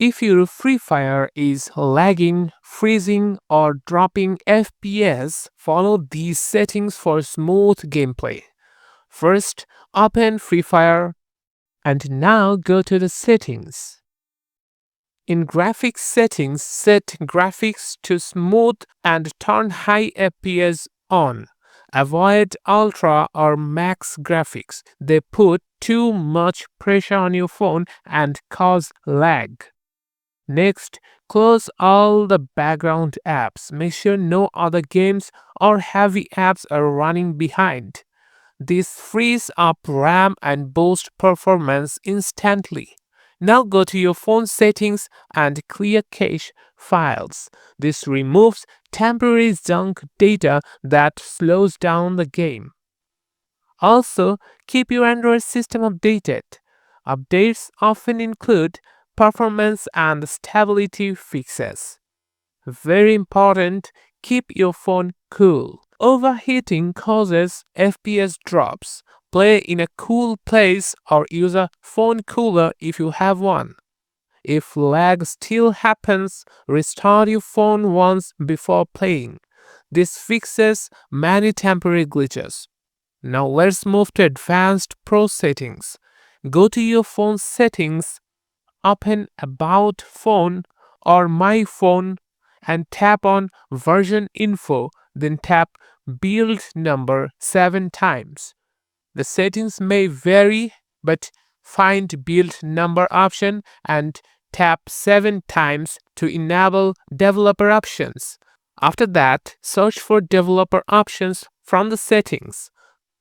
If your Free Fire is lagging, freezing, or dropping FPS, follow these settings for smooth gameplay. First, open Free Fire and now go to the settings. In graphics settings, set graphics to smooth and turn high FPS on. Avoid ultra or max graphics. They put too much pressure on your phone and cause lag. Next, close all the background apps. Make sure no other games or heavy apps are running behind. This frees up RAM and boosts performance instantly. Now go to your phone settings and clear cache files. This removes temporary junk data that slows down the game. Also, keep your Android system updated. Updates often include performance and stability fixes. Very important, keep your phone cool. Overheating causes FPS drops. Play in a cool place or use a phone cooler if you have one. If lag still happens, restart your phone once before playing. This fixes many temporary glitches. Now let's move to advanced pro settings. Go to your phone settings, open About Phone or My Phone and tap on Version Info, then tap Build Number 7 times. The settings may vary, but find Build Number option and tap 7 times to enable developer options. After that, search for developer options from the settings.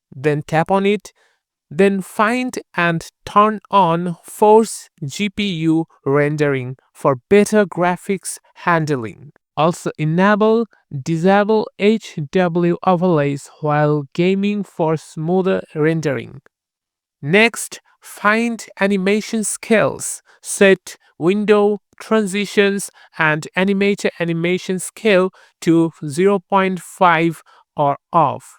Then tap on it. Then find and turn on Force GPU rendering for better graphics handling. Also disable HW overlays while gaming for smoother rendering. Next, find animation scales. Set window, transitions, and animation scale to 0.5 or off.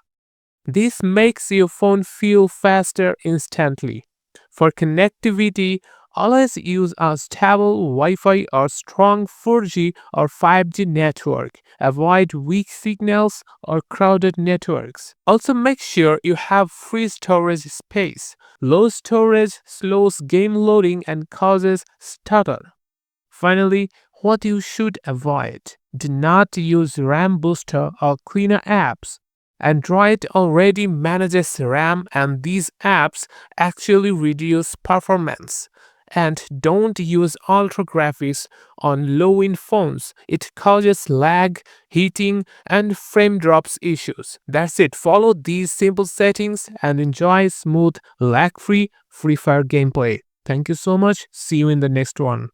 This makes your phone feel faster instantly. For connectivity, always use a stable Wi-Fi or strong 4G or 5G network. Avoid weak signals or crowded networks. Also make sure you have free storage space. Low storage slows game loading and causes stutter. Finally, what you should avoid. Do not use RAM booster or cleaner apps. Android already manages RAM and these apps actually reduce performance. And don't use ultra graphics on low-end phones. It causes lag, heating, and frame drops issues. That's it. Follow these simple settings and enjoy smooth, lag-free Free Fire gameplay. Thank you so much. See you in the next one.